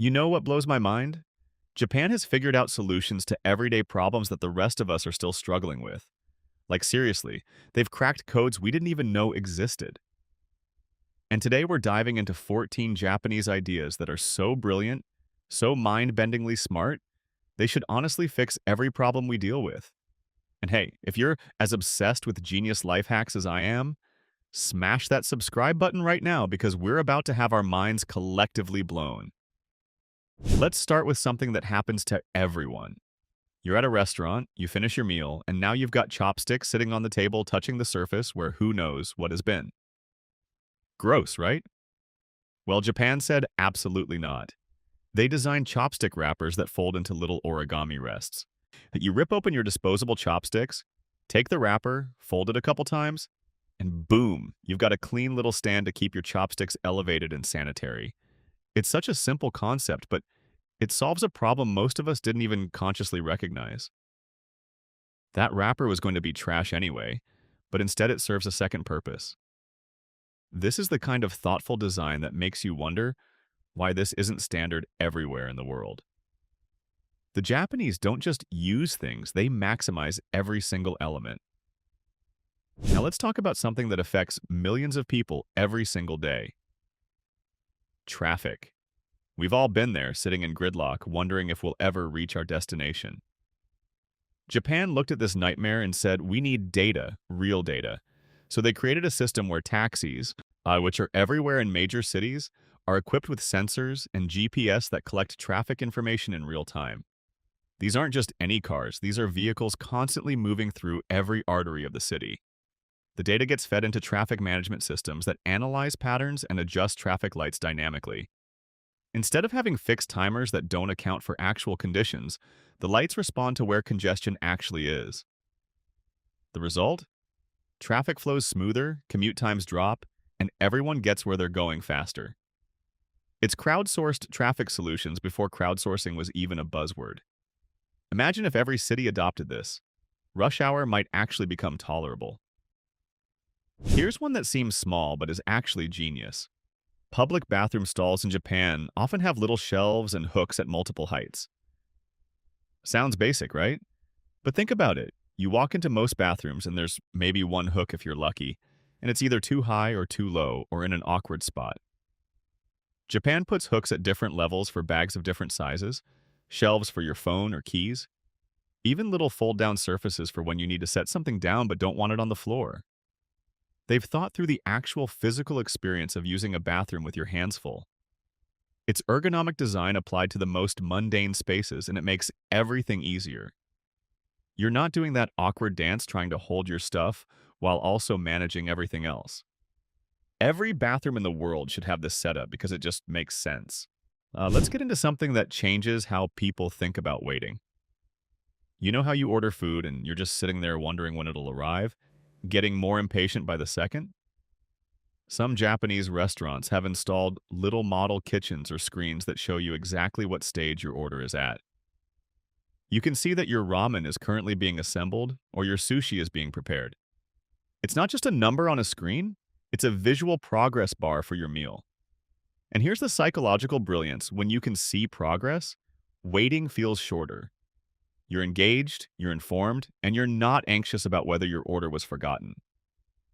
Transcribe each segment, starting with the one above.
You know what blows my mind? Japan has figured out solutions to everyday problems that the rest of us are still struggling with. Like, seriously, they've cracked codes we didn't even know existed. And today we're diving into 14 Japanese ideas that are so brilliant, so mind-bendingly smart, they should honestly fix every problem we deal with. And hey, if you're as obsessed with genius life hacks as I am, smash that subscribe button right now because we're about to have our minds collectively blown. Let's start with something that happens to everyone. You're at a restaurant, you finish your meal, and now you've got chopsticks sitting on the table touching the surface where who knows what has been. Gross, right? Well, Japan said absolutely not. They designed chopstick wrappers that fold into little origami rests. You rip open your disposable chopsticks, take the wrapper, fold it a couple times, and boom, you've got a clean little stand to keep your chopsticks elevated and sanitary. It's such a simple concept, but it solves a problem most of us didn't even consciously recognize. That wrapper was going to be trash anyway, but instead it serves a second purpose. This is the kind of thoughtful design that makes you wonder why this isn't standard everywhere in the world. The Japanese don't just use things, they maximize every single element. Now let's talk about something that affects millions of people every single day. Traffic. We've all been there, sitting in gridlock, wondering if we'll ever reach our destination. Japan looked at this nightmare and said, we need data, real data. So they created a system where taxis, which are everywhere in major cities, are equipped with sensors and GPS that collect traffic information in real time. These aren't just any cars, these are vehicles constantly moving through every artery of the city. The data gets fed into traffic management systems that analyze patterns and adjust traffic lights dynamically. Instead of having fixed timers that don't account for actual conditions, the lights respond to where congestion actually is. The result? Traffic flows smoother, commute times drop, and everyone gets where they're going faster. It's crowdsourced traffic solutions before crowdsourcing was even a buzzword. Imagine if every city adopted this. Rush hour might actually become tolerable. Here's one that seems small but is actually genius. Public bathroom stalls in Japan often have little shelves and hooks at multiple heights. Sounds basic, right? But think about it. You walk into most bathrooms and there's maybe one hook if you're lucky, and it's either too high or too low or in an awkward spot. Japan puts hooks at different levels for bags of different sizes, shelves for your phone or keys, even little fold-down surfaces for when you need to set something down but don't want it on the floor. They've thought through the actual physical experience of using a bathroom with your hands full. It's ergonomic design applied to the most mundane spaces, and it makes everything easier. You're not doing that awkward dance trying to hold your stuff while also managing everything else. Every bathroom in the world should have this setup because it just makes sense. Let's get into something that changes how people think about waiting. You know how you order food and you're just sitting there wondering when it'll arrive, getting more impatient by the second? Some Japanese restaurants have installed little model kitchens or screens that show you exactly what stage your order is at. You can see that your ramen is currently being assembled or your sushi is being prepared. It's not just a number on a screen, it's a visual progress bar for your meal. And here's the psychological brilliance: when you can see progress, waiting feels shorter. You're engaged, you're informed, and you're not anxious about whether your order was forgotten.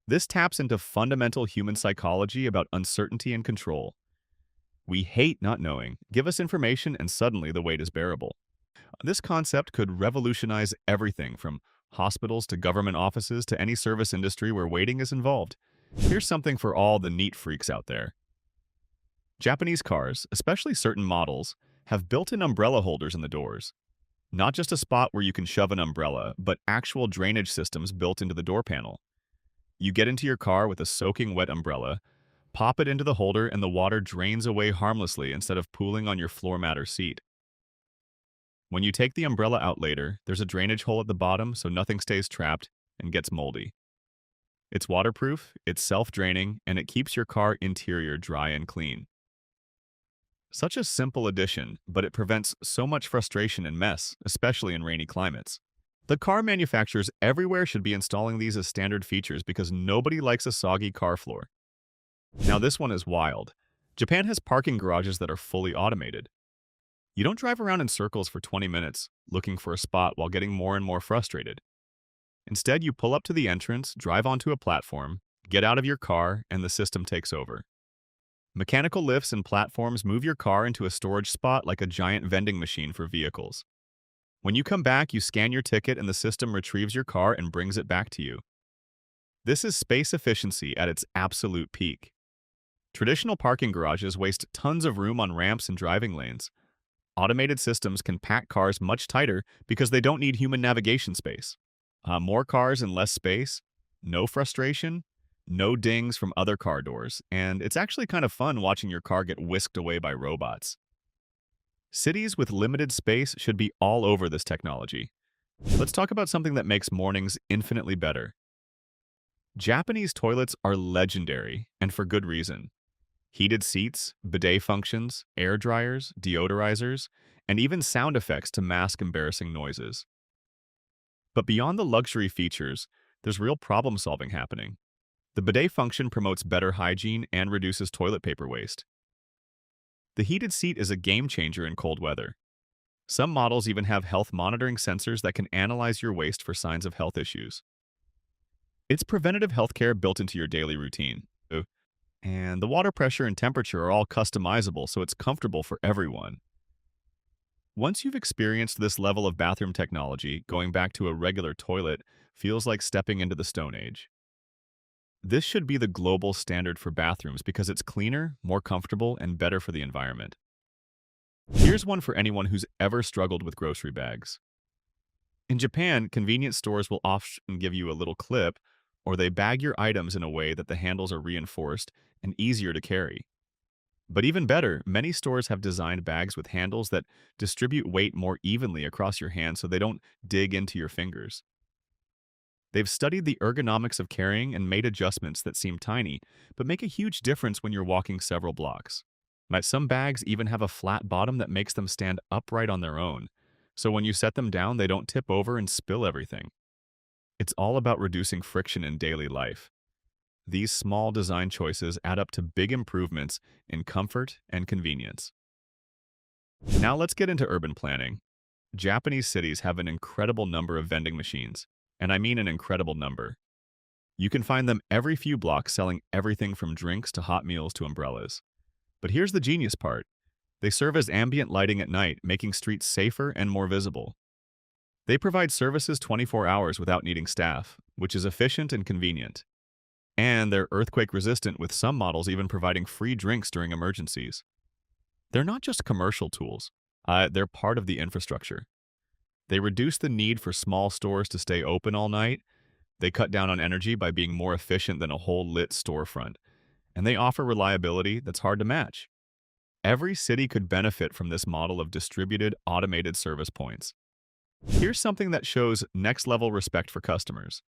This taps into fundamental human psychology about uncertainty and control. We hate not knowing. Give us information and suddenly the wait is bearable. This concept could revolutionize everything from hospitals to government offices to any service industry where waiting is involved. Here's something for all the neat freaks out there. Japanese cars, especially certain models, have built-in umbrella holders in the doors. Not just a spot where you can shove an umbrella, but actual drainage systems built into the door panel. You get into your car with a soaking wet umbrella, pop it into the holder, and the water drains away harmlessly instead of pooling on your floor mat or seat. When you take the umbrella out later, there's a drainage hole at the bottom so nothing stays trapped and gets moldy. It's waterproof, it's self-draining, and it keeps your car interior dry and clean. Such a simple addition, but it prevents so much frustration and mess, especially in rainy climates. The car manufacturers everywhere should be installing these as standard features because nobody likes a soggy car floor. Now this one is wild. Japan has parking garages that are fully automated. You don't drive around in circles for 20 minutes looking for a spot while getting more and more frustrated. Instead, you pull up to the entrance, drive onto a platform, get out of your car, and the system takes over. Mechanical lifts and platforms move your car into a storage spot like a giant vending machine for vehicles. When you come back, you scan your ticket and the system retrieves your car and brings it back to you. This is space efficiency at its absolute peak. Traditional parking garages waste tons of room on ramps and driving lanes. Automated systems can pack cars much tighter because they don't need human navigation space. More cars and less space, no frustration, no dings from other car doors, and it's actually kind of fun watching your car get whisked away by robots. Cities with limited space should be all over this technology. Let's talk about something that makes mornings infinitely better. Japanese toilets are legendary, and for good reason. Heated seats, bidet functions, air dryers, deodorizers, and even sound effects to mask embarrassing noises. But beyond the luxury features, there's real problem solving happening. The bidet function promotes better hygiene and reduces toilet paper waste. The heated seat is a game changer in cold weather. Some models even have health monitoring sensors that can analyze your waste for signs of health issues. It's preventative healthcare built into your daily routine. And the water pressure and temperature are all customizable, so it's comfortable for everyone. Once you've experienced this level of bathroom technology, going back to a regular toilet feels like stepping into the Stone Age. This should be the global standard for bathrooms because it's cleaner, more comfortable, and better for the environment. Here's one for anyone who's ever struggled with grocery bags. In Japan, convenience stores will often give you a little clip, or they bag your items in a way that the handles are reinforced and easier to carry. But even better, many stores have designed bags with handles that distribute weight more evenly across your hands so they don't dig into your fingers. They've studied the ergonomics of carrying and made adjustments that seem tiny, but make a huge difference when you're walking several blocks. Some bags even have a flat bottom that makes them stand upright on their own, so when you set them down, they don't tip over and spill everything. It's all about reducing friction in daily life. These small design choices add up to big improvements in comfort and convenience. Now let's get into urban planning. Japanese cities have an incredible number of vending machines, and I mean an incredible number. You can find them every few blocks selling everything from drinks to hot meals to umbrellas. But here's the genius part. They serve as ambient lighting at night, making streets safer and more visible. They provide services 24 hours without needing staff, which is efficient and convenient. And they're earthquake resistant, with some models even providing free drinks during emergencies. They're not just commercial tools, they're part of the infrastructure. They reduce the need for small stores to stay open all night, they cut down on energy by being more efficient than a whole lit storefront, and they offer reliability that's hard to match. Every city could benefit from this model of distributed, automated service points. Here's something that shows next-level respect for customers.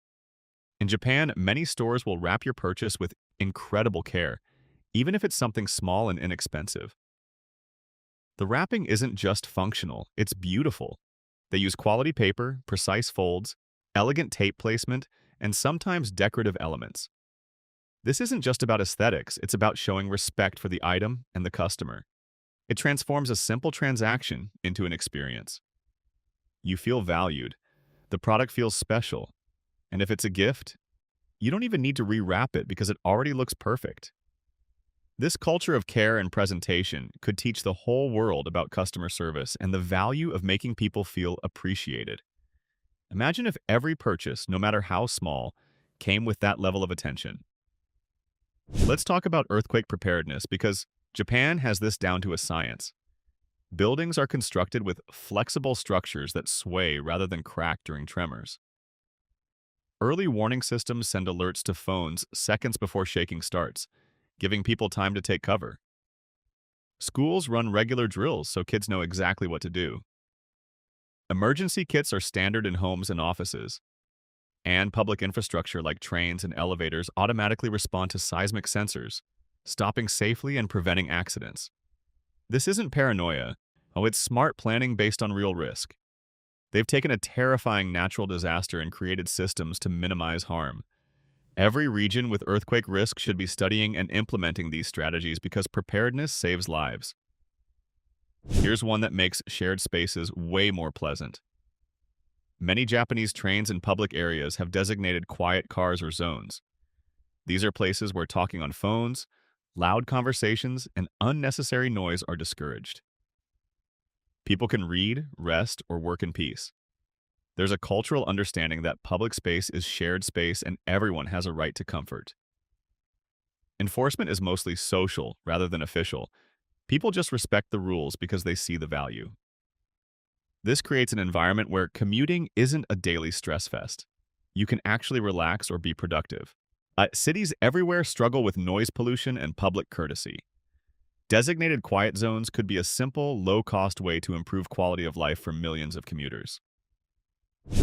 In Japan, many stores will wrap your purchase with incredible care, even if it's something small and inexpensive. The wrapping isn't just functional, it's beautiful. They use quality paper, precise folds, elegant tape placement, and sometimes decorative elements. This isn't just about aesthetics, it's about showing respect for the item and the customer. It transforms a simple transaction into an experience. You feel valued, the product feels special, and if it's a gift, you don't even need to rewrap it because it already looks perfect. This culture of care and presentation could teach the whole world about customer service and the value of making people feel appreciated. Imagine if every purchase, no matter how small, came with that level of attention. Let's talk about earthquake preparedness because Japan has this down to a science. Buildings are constructed with flexible structures that sway rather than crack during tremors. Early warning systems send alerts to phones seconds before shaking starts, giving people time to take cover. Schools run regular drills so kids know exactly what to do. Emergency kits are standard in homes and offices. And public infrastructure like trains and elevators automatically respond to seismic sensors, stopping safely and preventing accidents. This isn't paranoia. It's smart planning based on real risk. They've taken a terrifying natural disaster and created systems to minimize harm. Every region with earthquake risk should be studying and implementing these strategies because preparedness saves lives. Here's one that makes shared spaces way more pleasant. Many Japanese trains in public areas have designated quiet cars or zones. These are places where talking on phones, loud conversations, and unnecessary noise are discouraged. People can read, rest, or work in peace. There's a cultural understanding that public space is shared space and everyone has a right to comfort. Enforcement is mostly social rather than official. People just respect the rules because they see the value. This creates an environment where commuting isn't a daily stress fest. You can actually relax or be productive. Cities everywhere struggle with noise pollution and public courtesy. Designated quiet zones could be a simple, low-cost way to improve quality of life for millions of commuters.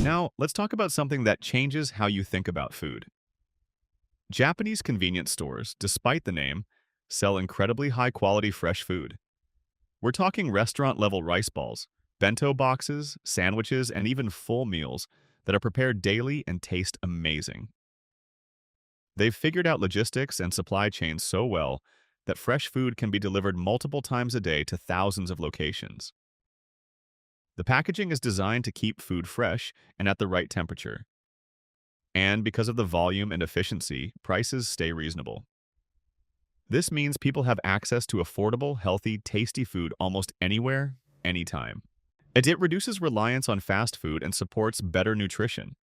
Now, let's talk about something that changes how you think about food. Japanese convenience stores, despite the name, sell incredibly high-quality fresh food. We're talking restaurant-level rice balls, bento boxes, sandwiches, and even full meals that are prepared daily and taste amazing. They've figured out logistics and supply chains so well that fresh food can be delivered multiple times a day to thousands of locations. The packaging is designed to keep food fresh and at the right temperature. And because of the volume and efficiency, prices stay reasonable. This means people have access to affordable, healthy, tasty food almost anywhere, anytime. And it reduces reliance on fast food and supports better nutrition.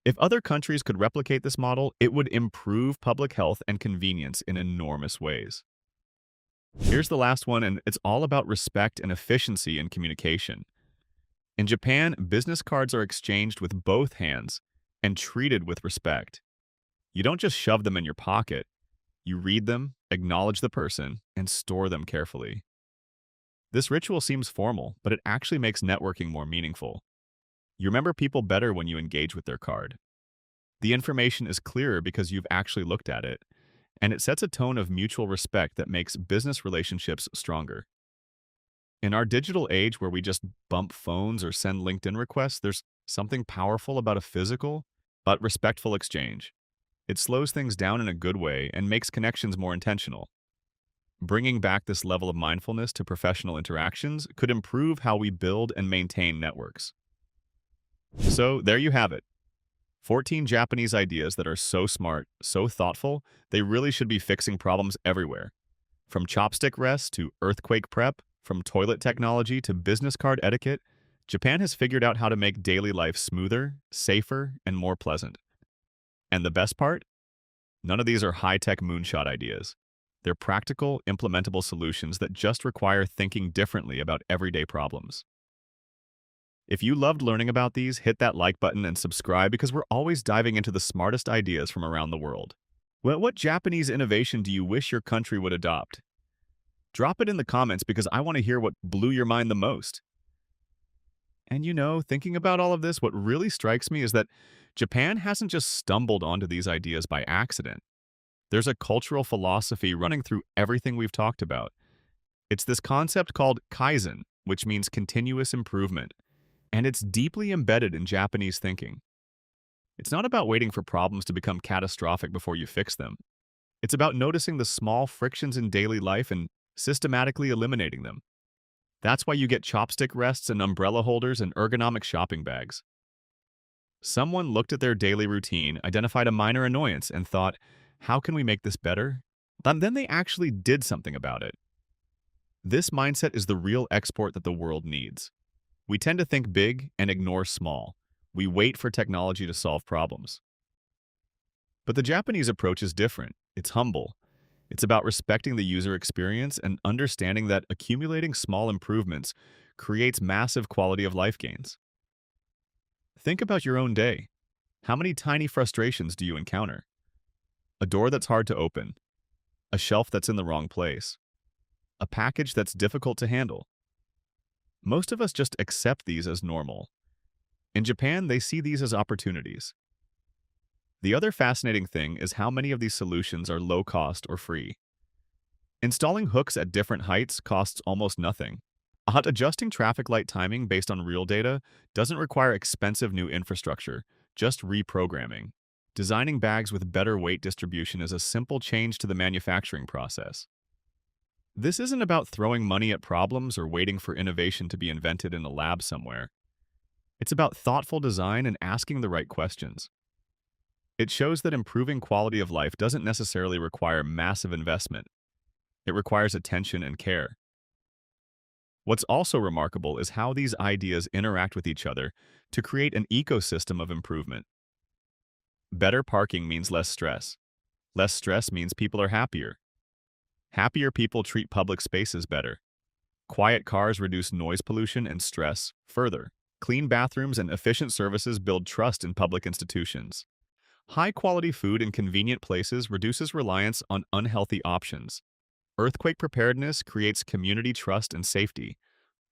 If other countries could replicate this model, it would improve public health and convenience in enormous ways. Here's the last one, and it's all about respect and efficiency in communication. In Japan, business cards are exchanged with both hands and treated with respect. You don't just shove them in your pocket. You read them, acknowledge the person, and store them carefully. This ritual seems formal, but it actually makes networking more meaningful. You remember people better when you engage with their card. The information is clearer because you've actually looked at it, and it sets a tone of mutual respect that makes business relationships stronger. In our digital age where we just bump phones or send LinkedIn requests, there's something powerful about a physical but respectful exchange. It slows things down in a good way and makes connections more intentional. Bringing back this level of mindfulness to professional interactions could improve how we build and maintain networks. So there you have it. 14 Japanese ideas that are so smart, so thoughtful, they really should be fixing problems everywhere. From chopstick rest to earthquake prep, from toilet technology to business card etiquette, Japan has figured out how to make daily life smoother, safer, and more pleasant. And the best part? None of these are high-tech moonshot ideas. They're practical, implementable solutions that just require thinking differently about everyday problems. If you loved learning about these, hit that like button and subscribe because we're always diving into the smartest ideas from around the world. Well, what Japanese innovation do you wish your country would adopt? Drop it in the comments because I want to hear what blew your mind the most. And thinking about all of this, what really strikes me is that Japan hasn't just stumbled onto these ideas by accident. There's a cultural philosophy running through everything we've talked about. It's this concept called Kaizen, which means continuous improvement. And it's deeply embedded in Japanese thinking. It's not about waiting for problems to become catastrophic before you fix them. It's about noticing the small frictions in daily life and systematically eliminating them. That's why you get chopstick rests and umbrella holders and ergonomic shopping bags. Someone looked at their daily routine, identified a minor annoyance, and thought, how can we make this better? And then they actually did something about it. This mindset is the real export that the world needs. We tend to think big and ignore small. We wait for technology to solve problems. But the Japanese approach is different. It's humble. It's about respecting the user experience and understanding that accumulating small improvements creates massive quality of life gains. Think about your own day. How many tiny frustrations do you encounter? A door that's hard to open, a shelf that's in the wrong place, a package that's difficult to handle. Most of us just accept these as normal. In Japan, they see these as opportunities. The other fascinating thing is how many of these solutions are low cost or free. Installing hooks at different heights costs almost nothing. Adjusting traffic light timing based on real data doesn't require expensive new infrastructure, just reprogramming. Designing bags with better weight distribution is a simple change to the manufacturing process. This isn't about throwing money at problems or waiting for innovation to be invented in a lab somewhere. It's about thoughtful design and asking the right questions. It shows that improving quality of life doesn't necessarily require massive investment. It requires attention and care. What's also remarkable is how these ideas interact with each other to create an ecosystem of improvement. Better parking means less stress. Less stress means people are happier. Happier people treat public spaces better. Quiet cars reduce noise pollution and stress further. Clean bathrooms and efficient services build trust in public institutions. High-quality food in convenient places reduces reliance on unhealthy options. Earthquake preparedness creates community trust and safety.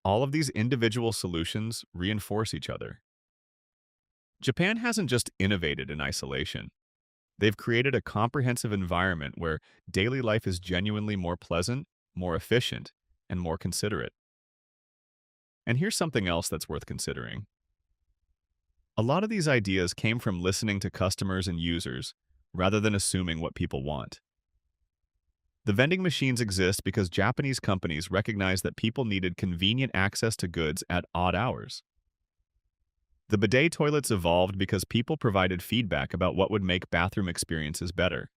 All of these individual solutions reinforce each other. Japan hasn't just innovated in isolation. They've created a comprehensive environment where daily life is genuinely more pleasant, more efficient, and more considerate. And here's something else that's worth considering. A lot of these ideas came from listening to customers and users, rather than assuming what people want. The vending machines exist because Japanese companies recognized that people needed convenient access to goods at odd hours. The bidet toilets evolved because people provided feedback about what would make bathroom experiences better.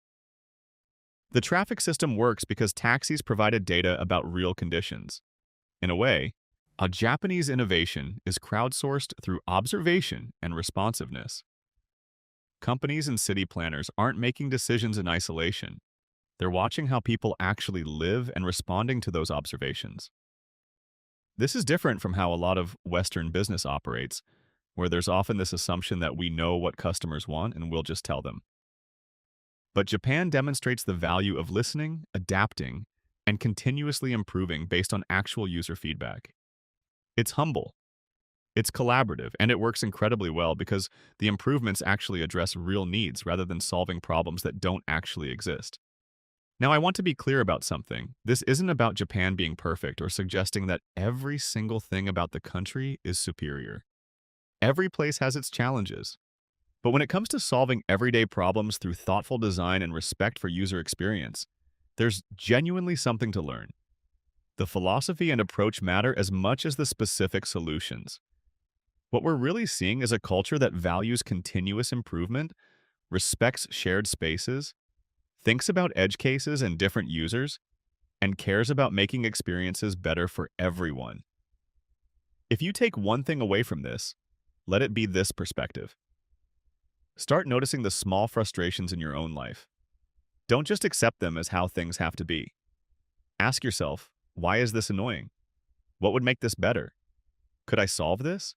The traffic system works because taxis provided data about real conditions. In a way, a Japanese innovation is crowdsourced through observation and responsiveness. Companies and city planners aren't making decisions in isolation. They're watching how people actually live and responding to those observations. This is different from how a lot of Western business operates, where there's often this assumption that we know what customers want and we'll just tell them. But Japan demonstrates the value of listening, adapting, and continuously improving based on actual user feedback. It's humble, it's collaborative, and it works incredibly well because the improvements actually address real needs rather than solving problems that don't actually exist. Now, I want to be clear about something. This isn't about Japan being perfect or suggesting that every single thing about the country is superior. Every place has its challenges. But when it comes to solving everyday problems through thoughtful design and respect for user experience, there's genuinely something to learn. The philosophy and approach matter as much as the specific solutions. What we're really seeing is a culture that values continuous improvement, respects shared spaces, thinks about edge cases and different users, and cares about making experiences better for everyone. If you take one thing away from this, let it be this perspective. Start noticing the small frustrations in your own life. Don't just accept them as how things have to be. Ask yourself, why is this annoying? What would make this better? Could I solve this?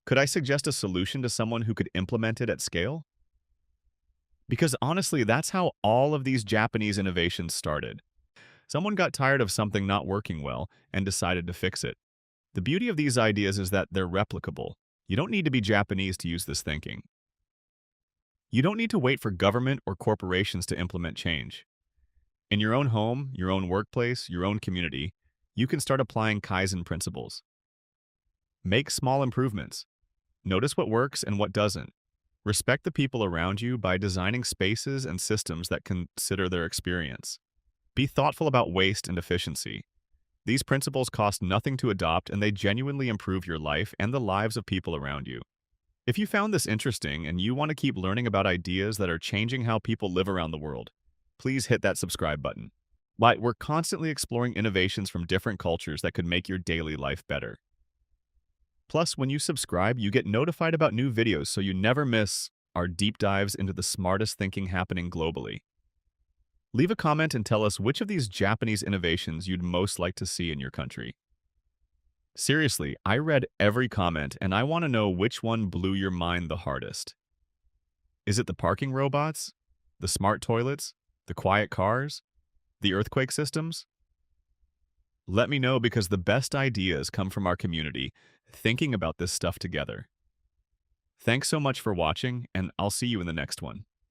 Could I suggest a solution to someone who could implement it at scale? Because honestly, that's how all of these Japanese innovations started. Someone got tired of something not working well and decided to fix it. The beauty of these ideas is that they're replicable. You don't need to be Japanese to use this thinking. You don't need to wait for government or corporations to implement change. In your own home, your own workplace, your own community, you can start applying Kaizen principles. Make small improvements. Notice what works and what doesn't. Respect the people around you by designing spaces and systems that consider their experience. Be thoughtful about waste and efficiency. These principles cost nothing to adopt, and they genuinely improve your life and the lives of people around you. If you found this interesting and you want to keep learning about ideas that are changing how people live around the world, please hit that subscribe button. We're constantly exploring innovations from different cultures that could make your daily life better. Plus, when you subscribe, you get notified about new videos so you never miss our deep dives into the smartest thinking happening globally. Leave a comment and tell us which of these Japanese innovations you'd most like to see in your country. Seriously, I read every comment and I want to know which one blew your mind the hardest. Is it the parking robots? The smart toilets? The quiet cars? The earthquake systems? Let me know, because the best ideas come from our community thinking about this stuff together. Thanks so much for watching, and I'll see you in the next one.